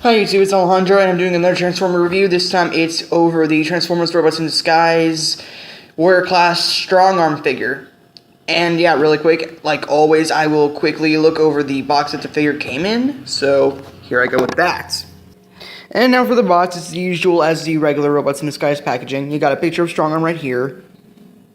Hi YouTube, it's Alejandro, and I'm doing another Transformer review. This time it's over the Transformers Robots in Disguise Warrior Class Strongarm figure. And yeah, really quick, like always, I will quickly look over the box that the figure came in. So here I go with that. And now for the box, it's the usual as the regular Robots in Disguise packaging. You got a picture of Strongarm right here.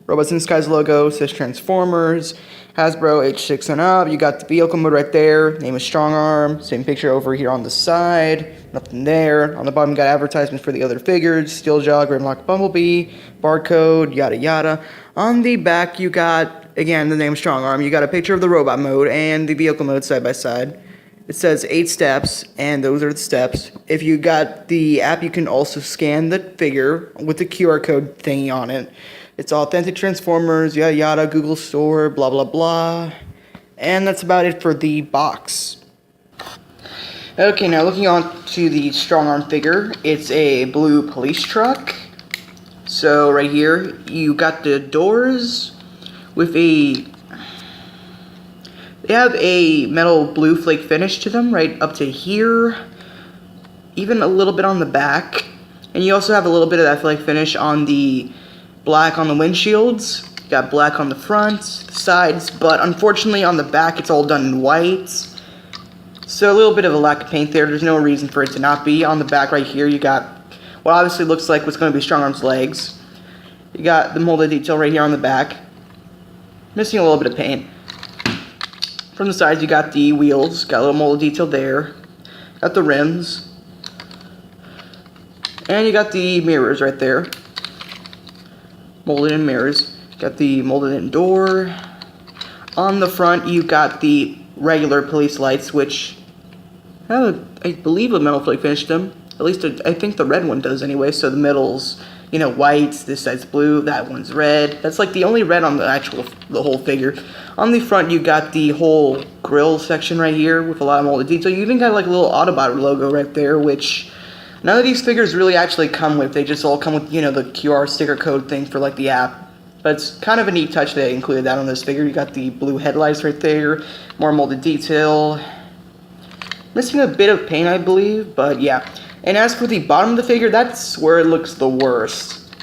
Robots in Disguise logo, says Transformers, Hasbro, age 6 and up. You got the vehicle mode right there, name is Strongarm. Same picture over here on the side, nothing there. On the bottom, you got advertisements for the other figures, Steeljaw, Grimlock, Bumblebee, barcode, yada yada. On the back, you got, again, the name Strongarm. You got a picture of the robot mode and the vehicle mode side by side. It says 8 steps, and those are the steps. If you got the app, you can also scan the figure with the QR code thingy on it. It's authentic Transformers, yada yada, Google Store, blah blah blah. And that's about it for the box. Okay, now looking on to the Strongarm figure, it's a blue police truck. So right here, you got the doors with they have a metal blue flake finish to them, right up to here. Even a little bit on the back. And you also have a little bit of that flake finish on the black on the windshields, got black on the front, sides, but unfortunately on the back it's all done in white. So a little bit of a lack of paint there. There's no reason for it to not be. On the back right here you got what obviously looks like what's going to be Strongarm's legs. You got the molded detail right here on the back. Missing a little bit of paint. From the sides you got the wheels, got a little molded detail there. Got the rims. And you got the mirrors right there. Molded in mirrors. Got the molded in door. On the front, you got the regular police lights, which have, I believe, a metal flake finish to them. At least I think the red one does anyway. So the middle's, white. This side's blue. That one's red. That's like the only red on the whole figure. On the front, you got the whole grill section right here with a lot of molded detail. You even got like a little Autobot logo right there, which none of these figures really actually come with. They just all come with, the QR sticker code thing for, like, the app. But it's kind of a neat touch they included that on this figure. You got the blue headlights right there. More molded detail. Missing a bit of paint, I believe. But, yeah. And as for the bottom of the figure, that's where it looks the worst.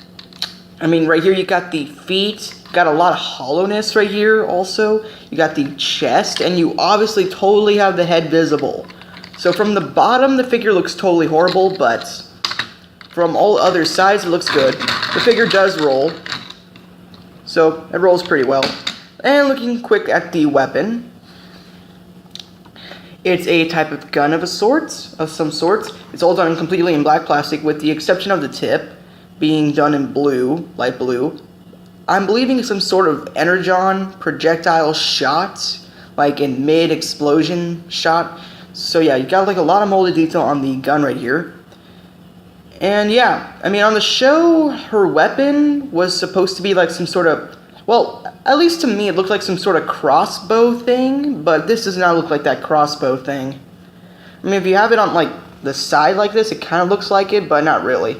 I mean, right here you got the feet. Got a lot of hollowness right here also. You got the chest. And you obviously totally have the head visible. So from the bottom, the figure looks totally horrible, but from all other sides, it looks good. The figure does roll, so it rolls pretty well. And looking quick at the weapon, it's a type of gun of some sort. It's all done completely in black plastic, with the exception of the tip being done in blue, light blue. I'm believing some sort of energon projectile shot, like in mid-explosion shot. So yeah, you got like a lot of molded detail on the gun right here. And yeah, I mean on the show, her weapon was supposed to be like some sort of, well, at least to me it looked like some sort of crossbow thing, but this does not look like that crossbow thing. I mean if you have it on like the side like this, it kind of looks like it, but not really.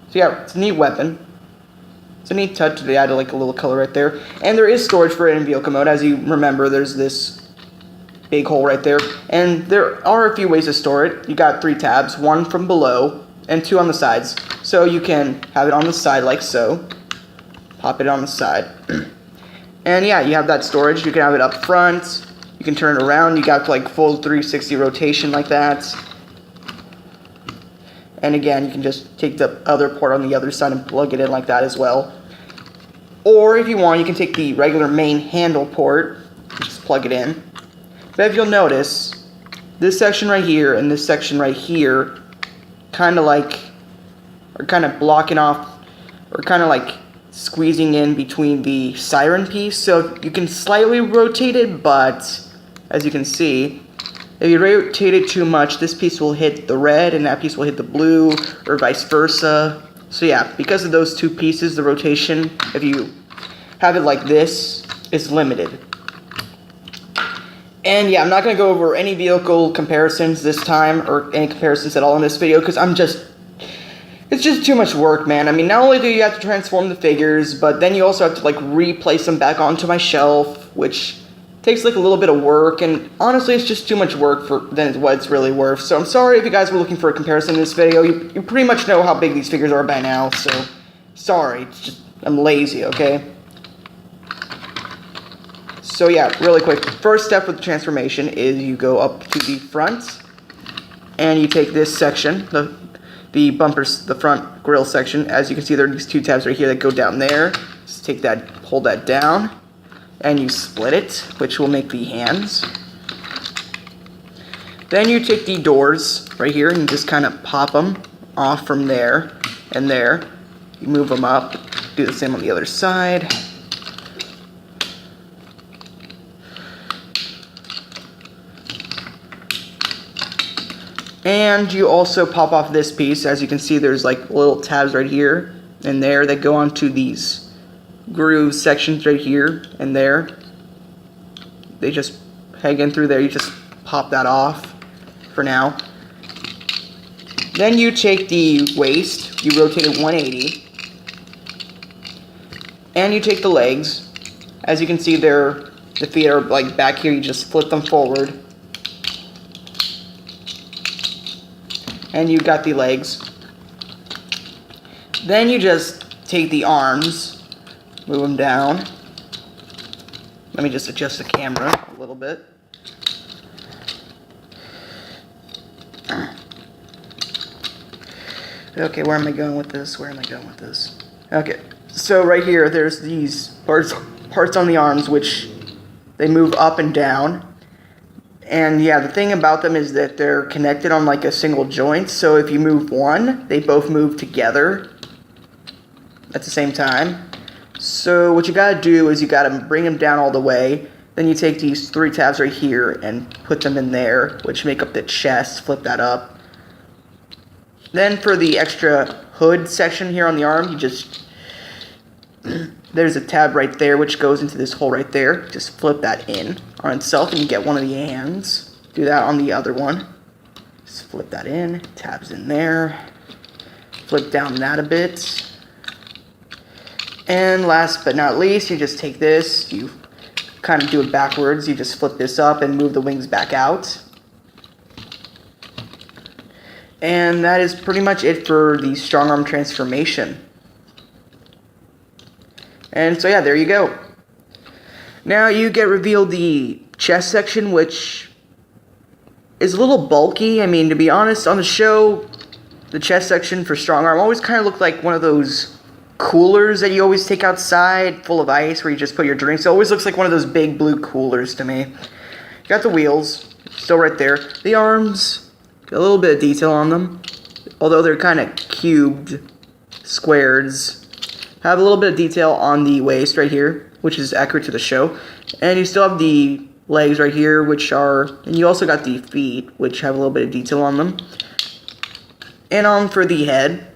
So yeah, it's a neat weapon. It's a neat touch. They added like a little color right there. And there is storage for it in vehicle mode. As you remember, there's this big hole right there, and there are a few ways to store it. You got 3 tabs, 1 from below and 2 on the sides, so you can have it on the side like so, pop it on the side, and yeah, you have that storage. You can have it up front, you can turn it around, you got like full 360 rotation like that, and again you can just take the other port on the other side and plug it in like that as well. Or if you want, you can take the regular main handle port, just plug it in. But if you'll notice, this section right here and this section right here kind of blocking off, or kind of like squeezing in between the siren piece. So you can slightly rotate it, but as you can see, if you rotate it too much, this piece will hit the red and that piece will hit the blue, or vice versa. So yeah, because of those two pieces, the rotation, if you have it like this, is limited. And yeah, I'm not going to go over any vehicle comparisons this time, or any comparisons at all in this video, because it's just too much work, man. I mean, not only do you have to transform the figures, but then you also have to, like, replace them back onto my shelf, which takes like a little bit of work, and honestly it's just too much work than what it's really worth. So I'm sorry if you guys were looking for a comparison in this video. You pretty much know how big these figures are by now, so sorry. It's just I'm lazy, okay? So yeah, really quick. First step with the transformation is you go up to the front and you take this section, the bumpers, the front grille section. As you can see, there are these two tabs right here that go down there. Just take that, hold that down, and you split it, which will make the hands. Then you take the doors right here and you just kind of pop them off from there and there. You move them up, do the same on the other side. And you also pop off this piece. As you can see, there's like little tabs right here and there that go onto these groove sections right here and there. They just peg in through there. You just pop that off for now. Then you take the waist, you rotate it 180, and you take the legs. As you can see, the feet are like back here. You just flip them forward, and you got the legs. Then you just take the arms, move them down. Let me just adjust the camera a little bit. Okay, where am I going with this? Okay, so right here, there's these parts on the arms which they move up and down. And yeah, the thing about them is that they're connected on like a single joint. So if you move one, they both move together at the same time. So what you gotta do is you gotta bring them down all the way. Then you take these three tabs right here and put them in there, which make up the chest. Flip that up. Then for the extra hood section here on the arm, you just, there's a tab right there which goes into this hole right there. Just flip that in on itself and you get one of the hands. Do that on the other one. Just flip that in, tabs in there. Flip down that a bit. And last but not least, you just take this, you kind of do it backwards. You just flip this up and move the wings back out. And that is pretty much it for the Strongarm transformation. And so yeah, there you go. Now you get revealed the chest section, which is a little bulky. I mean, to be honest, on the show, the chest section for Strongarm always kind of looked like one of those coolers that you always take outside full of ice where you just put your drinks. It always looks like one of those big blue coolers to me. Got the wheels, still right there. The arms, got a little bit of detail on them, although they're kind of cubed squares. Have a little bit of detail on the waist right here, which is accurate to the show. And you still have the legs right here, which are, and you also got the feet, which have a little bit of detail on them. And for the head,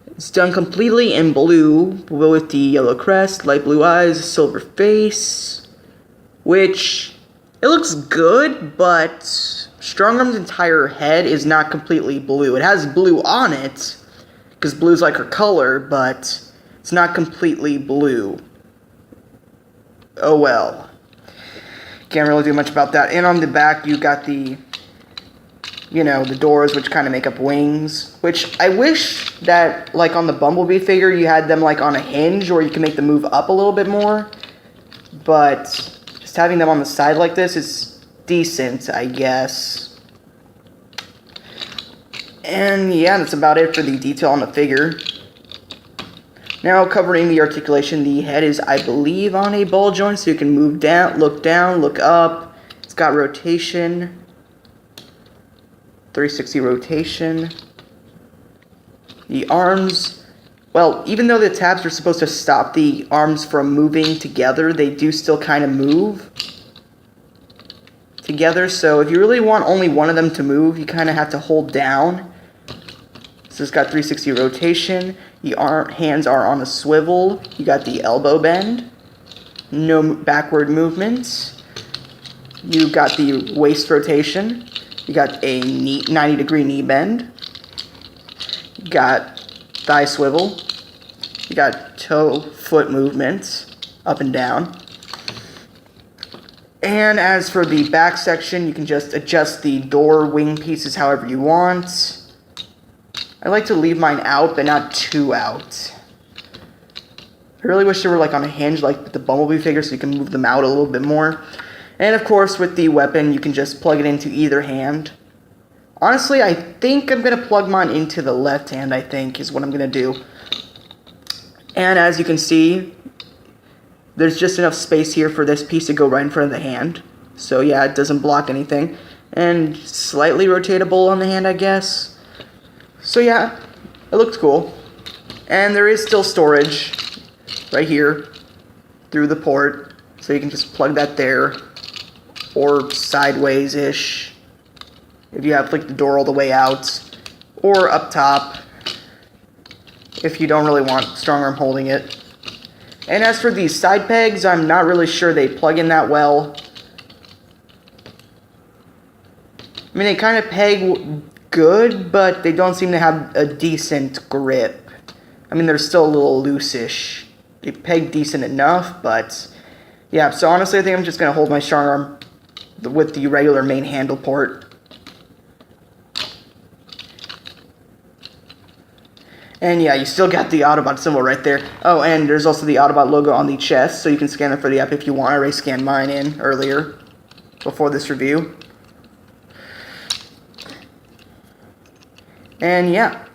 it's done completely in blue, with the yellow crest, light blue eyes, silver face, which, it looks good, but Strongarm's entire head is not completely blue. It has blue on it, because blue's like her color, but it's not completely blue. Oh well. Can't really do much about that. And on the back, you got the, you know, the doors, which kind of make up wings. Which I wish that, like on the Bumblebee figure, you had them like on a hinge, or you can make them move up a little bit more. But just having them on the side like this is decent, I guess. And yeah, that's about it for the detail on the figure. Now covering the articulation, the head is, I believe, on a ball joint, so you can move down, look up. It's got rotation, 360 rotation. The arms, well, even though the tabs are supposed to stop the arms from moving together, they do still kind of move together. So if you really want only one of them to move, you kind of have to hold down. So it's got 360 rotation. The hands are on a swivel. You got the elbow bend. No backward movements. You got the waist rotation. You got a 90-degree knee bend. You got thigh swivel. You got toe-foot movements, up and down. And as for the back section, you can just adjust the door wing pieces however you want. I like to leave mine out, but not too out. I really wish they were like on a hinge like the Bumblebee figure so you can move them out a little bit more. And of course, with the weapon, you can just plug it into either hand. Honestly, I think I'm going to plug mine into the left hand, I think, is what I'm going to do. And as you can see, there's just enough space here for this piece to go right in front of the hand. So yeah, it doesn't block anything. And slightly rotatable on the hand, I guess. So yeah, it looks cool. And there is still storage right here through the port. So you can just plug that there. Or sideways-ish. If you have like the door all the way out. Or up top. If you don't really want Strongarm holding it. And as for these side pegs, I'm not really sure they plug in that well. I mean, they kind of peg good, but they don't seem to have a decent grip. I mean, they're still a little loose-ish. They peg decent enough, but yeah, so honestly, I think I'm just going to hold my Strongarm with the regular main handle port. And yeah, you still got the Autobot symbol right there. Oh, and there's also the Autobot logo on the chest, so you can scan it for the app if you want. I already scanned mine in earlier, before this review. And yeah.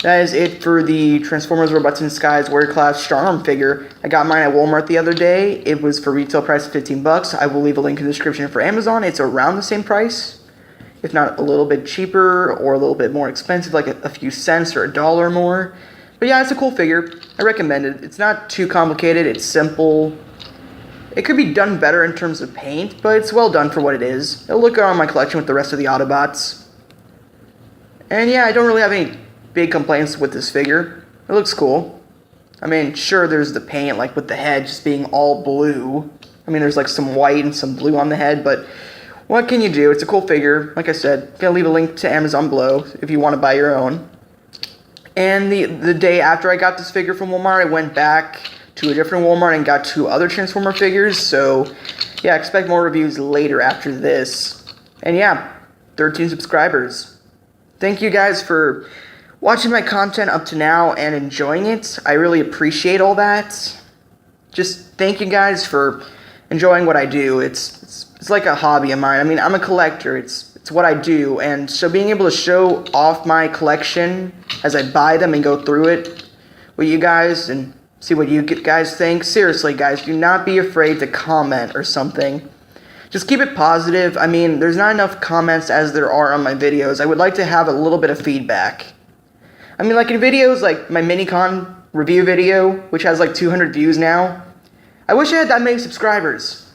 That is it for the Transformers Robots in Disguise Warrior Class Strongarm figure. I got mine at Walmart the other day. It was for retail price of $15. I will leave a link in the description for Amazon. It's around the same price. If not a little bit cheaper or a little bit more expensive, like a few cents or $1 more. But yeah, it's a cool figure. I recommend it. It's not too complicated. It's simple. It could be done better in terms of paint, but it's well done for what it is. It'll look good on my collection with the rest of the Autobots. And yeah, I don't really have any big complaints with this figure. It looks cool. I mean, sure, there's the paint, like with the head just being all blue. I mean, there's like some white and some blue on the head, but what can you do? It's a cool figure. Like I said, I'm going to leave a link to Amazon below if you want to buy your own. And the day after I got this figure from Walmart, I went back to a different Walmart and got 2 other Transformer figures. So, yeah, expect more reviews later after this. And yeah, 13 subscribers. Thank you guys for watching my content up to now and enjoying it. I really appreciate all that. Just thank you guys for enjoying what I do. It's like a hobby of mine. I mean, I'm a collector. It's what I do. And so being able to show off my collection as I buy them and go through it with you guys and see what you guys think. Seriously, guys, do not be afraid to comment or something. Just keep it positive. I mean, there's not enough comments as there are on my videos. I would like to have a little bit of feedback. I mean, like in videos like my Minicon review video, which has like 200 views now. I wish I had that many subscribers.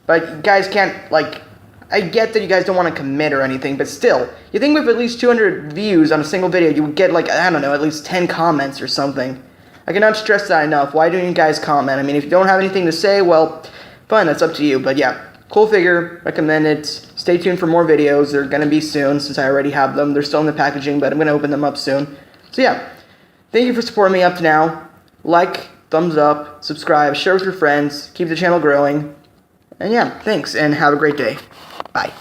But you guys can't, like, I get that you guys don't want to commit or anything, but still, you think with at least 200 views on a single video, you would get, like, I don't know, at least 10 comments or something. I cannot stress that enough. Why don't you guys comment? I mean, if you don't have anything to say, well, fine, that's up to you. But yeah, cool figure, recommend it. Stay tuned for more videos. They're going to be soon, since I already have them. They're still in the packaging, but I'm going to open them up soon. So yeah, thank you for supporting me up to now. Like, thumbs up, subscribe, share with your friends, keep the channel growing. And yeah, thanks, and have a great day. Bye.